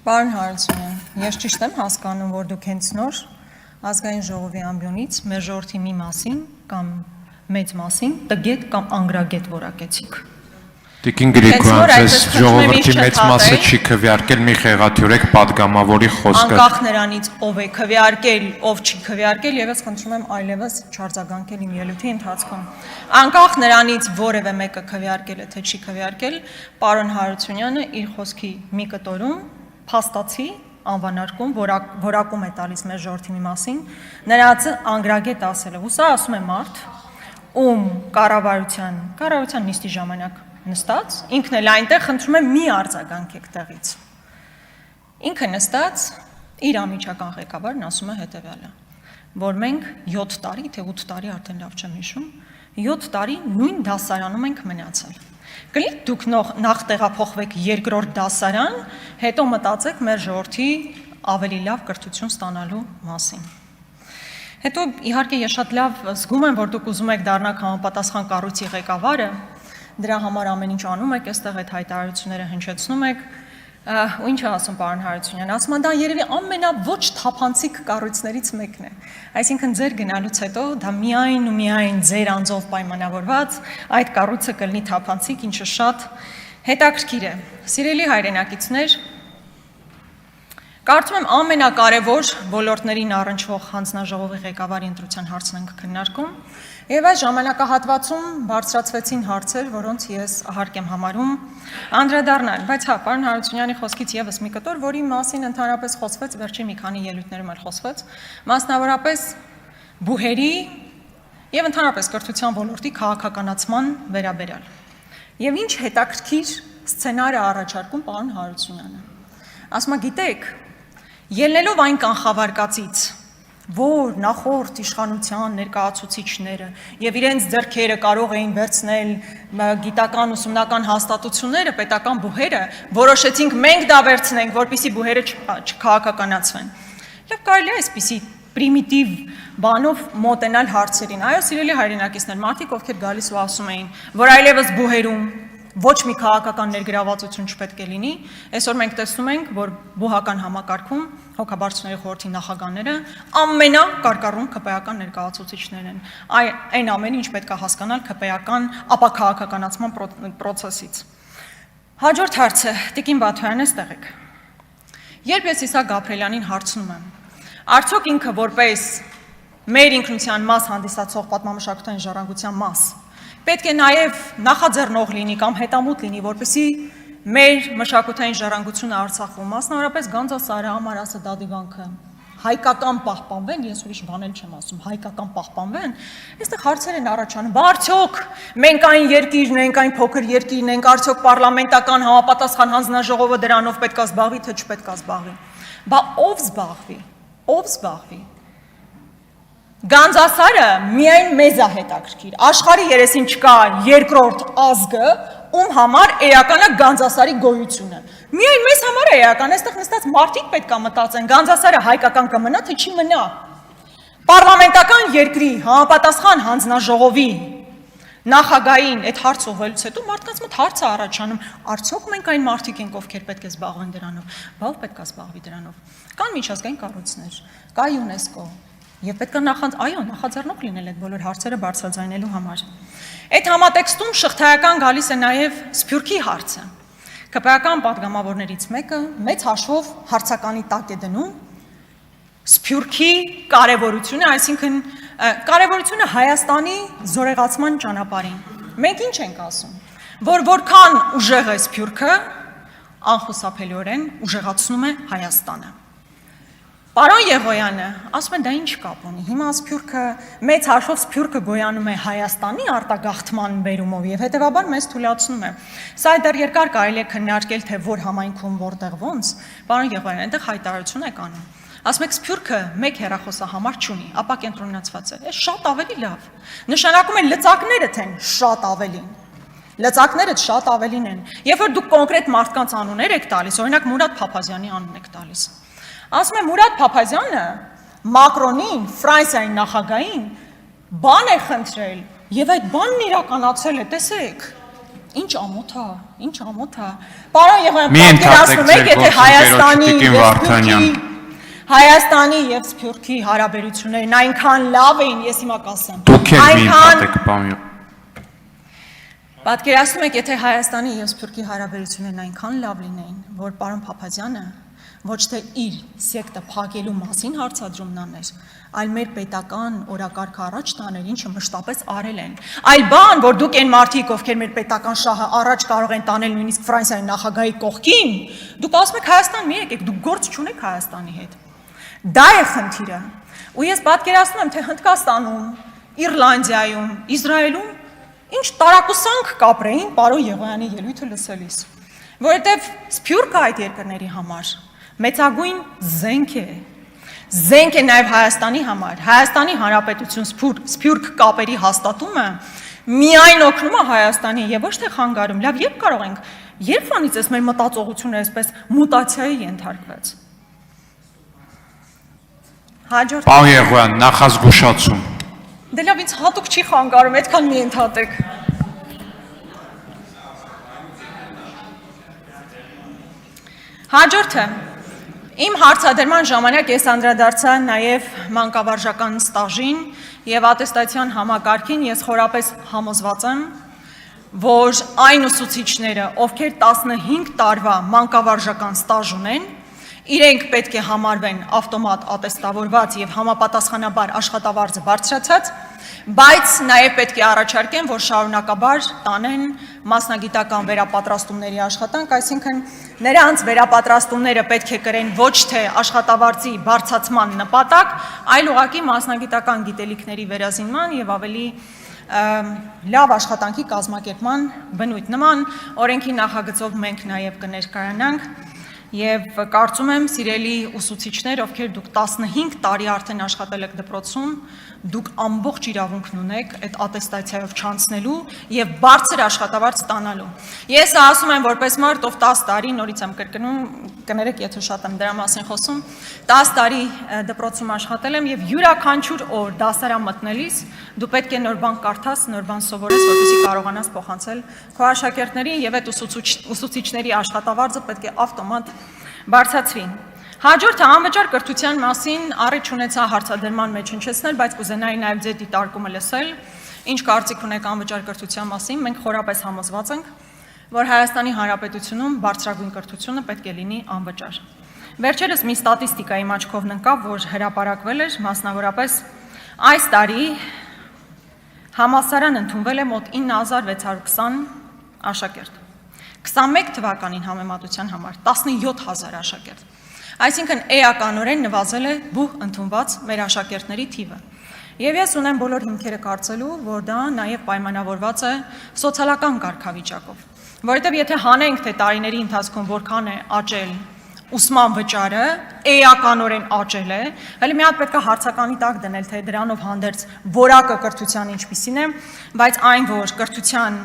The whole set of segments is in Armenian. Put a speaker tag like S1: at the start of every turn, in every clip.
S1: Պարոն Հարությունյան, ես ճիշտ եմ հասկանում, որ դուք հենց նոր ազգային ժողովի ամբիոնից մեր ժողովրդի մի մասին կամ մեծ մասին տգետ կամ անգրագետ որակեցիք։
S2: Տիկին Գրիգորյան, ձեզ ժողովրդի մեծ մասը չի քվեարկել, մի խեղաթյուրեք պատգամավորի խոսքը։
S1: Անկախ նրանից ով է քվեարկել, ով չի քվեարկել, եւ ես խնդրում եմ այլևս չարձագանքել իմ ելույթի ընթացքում։ Անկախ նրանից որևէ մեկը քվեարկել է թե չի քվեարկել, պարոն Հարությունյանը իր խոսքի մի կտորում փաստացի անվանարկում, որակում է տալիս մեր ժողովրդի մի մասին, նրանց անգրագետ ասել է, ու սա ասում է մարդ, ում կառավարության նիստի ժամանակ նստած, ինքն էլ այնտեղ խնդրում է մի արձագանքեք տեղից։ Ինքը նստած իր անմիջական ղեկավարն ասում է հետևյալը, որ մենք 7 տարի, թե 8 տարի արդեն լավ չեմ հիշում, 7 տարի նույն դասարանում ենք մնացել։ Կլինի դուք նախ տեղափոխվեք երկրորդ դասարան, հետո մտածեք մեր ժողովրդի ավելի լավ կրթություն ստանալու մասին։ Հետո իհարկե ես շատ լավ զգում եմ, որ դուք ուզում եք դառնալ համապատասխան կառույցի ղեկավարը, դրա համար ամեն ինչ անում եք, այստեղ այդ հայտարարությունները հնչեցնում եք, ու ինչ ասում պարոն Հարությունյան, ասում են դա երևի ամենաոչ թափանցիկ կառույցներից մեկն է, այսինքն ձեր գնալուց հետո դա միայն ու միայն ձեր անձով պայմանավորված, այդ կառույցը կլինի թափանցիկ, ինչը շատ հետաքրքիր է։ Սիրելի հայրենակիցներ, կարծում եմ ամենակարևոր ոլորտներին առնչվող հանձնաժողովի ղեկավարի ընտրության հարցն ենք քննարկում, եւ այս ժամանակահատվածում բարձրացվեցին հարցեր, որոնց ես ahարկ եմ համարում անդրադառնալ, բայց հա, պարոն Հարությունյանի խոսքից եւս մի կտոր, որի մասին ընդհանրապես խոսվեց, վերջին մի քանի ելույթներում էլ խոսվեց, մասնավորապես բուհերի եւ ընդհանրապես կրթության ոլորտի քաղաքականացման վերաբերյալ։ Եվ ինչ հետաքրքիր սցենար է առաջարկում պարոն Հարությունյանը։ Ասում է, գիտեք, ելնելով այն կանխավարկածից, որ նախորդ իշխանության ներկայացուցիչները եւ իրենց ձեռքերը կարող էին վերցնել գիտական ուսումնական հաստատությունները, պետական բուհերը, որոշեցինք մենք դա վերցնենք, որպեսզի բուհերը չքաղաքականացվեն։ Լավ, կարելի է այսպիսի պրիմիտիվ բանով մոտենալ հարցերին։ Այո, սիրելի հայրենակիցներ, մարդիկ ովքեր գալիս ու ասում էին, որ այլևս բուհերում ոչ մի քաղաքական ներգրավվածություն չպետք է լինի, այսօր մենք տեսնում ենք, որ բուհական համակարգում հոգաբարձությունների խորհրդի նախագահները ամենակարկառուն ԿՊ-ական ներկայացուցիչներն են։ Այն ամենը, ինչ պետք է հասկանալ ԿՊ-ական ապաքաղաքականացման պրոցեսից։ Հաջորդ հարցը, Տիկին Բաթոյան, այստեղ եք։ Երբ ես Իսահակ Գաբրելյանին հարցնում եմ, արդյոք ինքը որպես մեր ինքնության մաս հանդիսացող պատմամշակութային ժառանգության մաս պետք է նաև նախաձեռնող լինի կամ հետամուտ լինի, որպեսզի մեր մշակութային ժառանգությունը Արցախում, մասնավորապես Գանձասարը, Ամարասը, Դադիվանքը հայկական պահպանվեն, ես ուրիշ բանել չեմ ասում, հայկական պահպանվեն, այստեղ հարցեր են առաջանում, բա արդյոք մենք այն երկիրն ենք, այն փոքր երկիրն ենք, արդյոք պարլամենտական համապատասխան հանձնաժողովը դրանով պետք է զբաղվի, թե չպետք է զբաղվի։ Բա ով զբաղվի։ Գանձասարը միայն մեզ է հետաքրքիր, աշխարհի երեսին չկա երկրորդ ազգը, ում համար էական է Գանձասարի գոյությունը։ Միայն մեզ համար է էական, այստեղ նստած մարդիկ պետք է մտածեն, Գանձասարը հայկական կմնա, թե չի մնա։ Պարլամենտական երկրի համապատասխան հանձնաժողովի նախագահին այդ հարցը ուղղելուց հետո մարդկանց մոտ հարց է առաջանում, արդյոք մենք այն մարդիկ ենք, ովքեր պետք է զբաղվեն դրանով, բա ով պետք է զբաղվի դրանով։ Կան միջազգային կառույցներ, կա ՅՈՒՆԵՍԿՕ, եւ պետք է նախաձեռնող լինել այդ բոլոր հարցերը բարձրաձայնելու համար։ Այդ համատեքստում շղթայական գալիս է նաեւ Սփյուռքի հարցը։ ԿՊ-ական պատգամավորներից մեկը մեծ հաշվով հարցականի տակ է դնում Սփյուռքի կարևորությունը, այսինքն կարևորությունը Հայաստանի զորեղացման ճանապարհին։ Մենք ինչ ենք ասում, որ որքան ուժեղ է Սփյուռքը, անխուսափելիորեն ուժեղացնում է Հայաստանը։ Պարոն Եղոյանը ասում է դա ինչ կապ ունի, հիմա Սփյուռքը մեծ հաշվով Սփյուռքը գոյանում է Հայաստանի արտագաղթման բերումով եւ հետեւաբար մեզ թույլատնում է։ Սա դեռ երկար կարելի է քննարկել, թե որ համայնքում որտեղ ոնց, պարոն Եղոյան, այնտեղ հայտարարություն է կանում։ Ասում եք Սփյուռքը մեկ հեռախոսահամար չունի, ապա կենտրոնացված է։ Այս շատ ավելի լավ։ Նշանակում է լծակները թե շատ ավելին։ Լծակները շատ ավելին են։ Երբ որ դուք կոնկրետ մարդկանց անուններ եք տալիս, օրինակ Մուրադ Փափազյանի անուն եք տալիս։ Ասում է Մուրադ Փափազյանը Մակրոնին, Ֆրանսիայի նախագահին բան է խնդրել եւ այդ բանն իրականացել է, տեսեք։ Ինչ ամոթ է, ինչ ամոթ է։ Պարոն Եղոյան,
S2: Մի
S1: պատկերացնում եք, եթե Հայաստանի եւ Սփյուռքի հարաբերություններն այնքան լավ էին, ես հիմա կասեմ։
S2: Դուք եք մի ընդհատեք, պարոն։
S1: Պատկերացնում եք, եթե Հայաստանի եւ Սփյուռքի հարաբերություններն այնքան լավ լինեին, որ պարոն Փափազյանը ոչ թե իր սեկտը փակելու մասին հարցադրումն աներ, այլ մեր պետական օրակարգը առաջ տաներ, ինչը մշտապես արել են։ Այլ բան, որ դուք այն մարդիկ, ովքեր մեր պետական շահը առաջ կարող են տանել նույնիսկ Ֆրանսիայի նախագահի կողքին, դուք ասում եք Հայաստան մի եկեք, դուք գործ չունեք Հայաստանի հետ։ Դա է խնդիրը։ Ու ես պատկերացնում եմ, թե Հնդկաստանում, Իռլանդիայում, Իսրայելում ինչ տարակուսանք կապրեին պարոն Եղոյանի ելույթը լսելիս, որովհետև Սփյուռքը այդ երկրների համար մեծագույն զենք է։ Զենք է նաև Հայաստանի համար։ Հայաստանի Հանրապետություն Սփյուռք կապերի հաստատումը միայն օգնում է Հայաստանի եւ ոչ թե խանգարում։ Լավ, երբ կարող ենք, երբ վանից էս մեր մտածողությունը այսպես մուտացիայի ենթարկվեց։ Հաջորդ։
S2: Պարոն Եղոյան, նախազգուշացում։
S1: Դե լավ, ինձ հատուկ չի խանգարում, այդքան մի ընդհատեք։ Հաջորդը։ Իմ հարցադրման ժամանակ ես անդրադարձա նաև մանկավարժական ստաժին եւ ատեստացիան համակարգին, ես խորապես համոզված եմ, որ այն ուսուցիչները, ովքեր 15 տարվա մանկավարժական ստաժ ունեն, իրենք պետք է համարվեն ավտոմատ ատեստավորված եւ համապատասխանաբար աշխատավարձը բարձրացած, բայց նաև պետք է առաջարկեն, որ շարունակաբար տանեն մասնագիտական վերապատրաստումների աշխատանք, այսինքն նրանց վերապատրաստումները պետք է կրեն ոչ թե աշխատավարձի բարձրացման նպատակ, այլ ուղղակի մասնագիտական գիտելիքների վերազինման եւ ավելի լավ աշխատանքի կազմակերպման բնույթ։ Նման օրենքի նախագծով մենք նաև կներկայանանք եւ կարծում եմ, սիրելի ուսուցիչներ, ովքեր դուք 15 տարի արդեն աշխատել եք դպրոցում, դուք ամբողջ իրավունքն ունեք այդ ատեստացիայով չանցնելու եւ բարձր աշխատավարձ ստանալու։ Ես ասում եմ որպես մարդ, ով 10 տարի, նորից եմ կրկնում, կներեք, եթե շատ եմ դրա մասին խոսում, 10 տարի դպրոցում աշխատել եմ եւ յուրաքանչյուր օր դասարան մտնելիս դու պետք է նոր բան կարդաս, նոր բան սովորես, որպեսզի կարողանաս փոխանցել քո աշակերտներին եւ այդ ուսուցիչների աշխատավարձը պետք է ավտոմատ բարձրացվի։ Հաջորդը անվճար կրթության մասին առիթ ունեցա հարցադրման մեջ հնչեցնել, բայց կուզենայի նաև ձեր դիտարկումը լսել, ինչ կարծիք ունեք անվճար կրթության մասին։ Մենք խորապես համոզված ենք, որ Հայաստանի Հանրապետությունում բարձրագույն կրթությունը պետք է լինի անվճար։ Վերջերս մի ստատիստիկայի աչքով ընկավ, որ հրապարակվել էր, մասնավորապես այս տարի համալսարան ընդունվել է մոտ 9620 աշակերտ։ 21 թվականին համեմատության համար 17000 աշակերտ։ Այսինքն էականորեն նվազել է բուհ ընդունված մեր աշակերտների թիվը։ Եվ ես ունեմ բոլոր հիմքերը կարծելու, որ դա նաև պայմանավորված է սոցիալական կարգավիճակով։ Որովհետև եթե հանենք, թե տարիների ընթացքում որքան է աճել ուսման վճարը, էականորեն աճել է, հələ մի հատ պետք է հարցականի տակ դնել, թե դրանով հանդերձ որակը կրթության ինչպիսին է, բայց այն, որ կրթության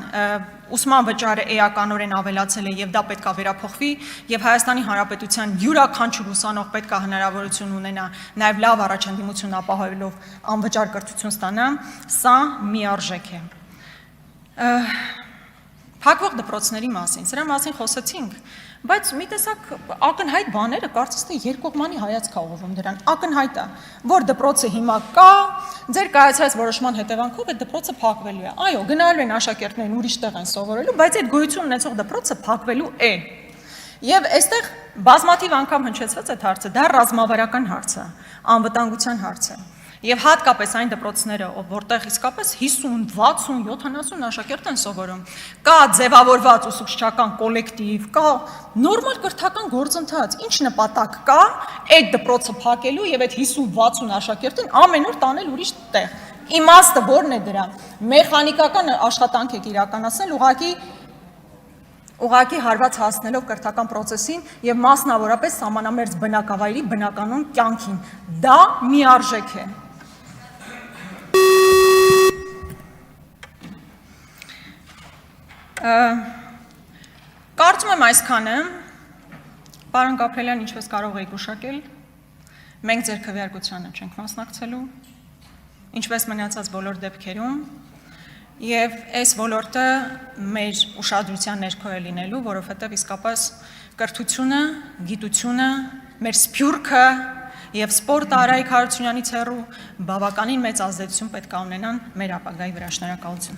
S1: ուսման վճարը էականորեն ավելացել է եւ դա պետք է վերափոխվի եւ Հայաստանի Հանրապետության յուրաքանչյուր ուսանող պետք է հնարավորություն ունենա նաեւ լավ առաջադիմություն ապահովելով անվճար կրթություն ստանա, սա միարժեք է։ Փակվող դպրոցների մասին, սրա մասին խոսեցինք, բայց մի տեսակ ակնհայտ բաները կարծես թե երկկողմանի հայացք ողովում դրան, ակնհայտ է, որ դպրոցը հիմա կա, ձեր կայացած որոշման հետևանքով այդ դպրոցը փակվելու է։ Այո, գնալու են աշակերտներն ուրիշ տեղ են սովորելու, բայց այդ գոյություն ունեցող դպրոցը փակվելու է։ Եվ այստեղ բազմաթիվ անգամ հնչեցված այդ հարցը, դա ռազմավարական հարց է, անվտանգության հարց է։ Եվ հատկապես այն դպրոցները, որտեղ իսկապես 50, 60, 70 աշակերտ են սովորում, կա ձևավորված ուսուցչական կոլեկտիվ, կա նորմալ կրթական գործընթաց, ինչ նպատակ կա այդ դպրոցը փակելու եւ այդ 50-60 աշակերտին ամեն օր տանել ուրիշ տեղ։ Իմաստը ո՞րն է դրա։ Մեխանիկական աշխատանք եք իրականացնել ուղղակի հարված հասնելով կրթական պրոցեսին եւ մասնավորապես սահմանամերձ բնակավայրի բնականոն կյանքին։ Դա միարժեք է։ Կարծում եմ այսքանը, պարոն Գաբրելյան, ինչպես կարող եք գուշակել, մենք ձեր քվեարկությանը չենք մասնակցելու, ինչպես մնացած բոլոր դեպքերում, Եվ այս ոլորտը մեր ուշադրության ներքո է լինելու, որովհետև իսկապես կրթությունը, գիտությունը, մեր սփյուռքը եւ սպորտը Արայիկ Հարությունյանից հեռու բավականին մեծ ազդեցություն պետք է ունենան մեր ապագայի վրա։ Շնորհակալություն։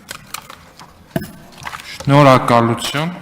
S2: Շնորհակալություն։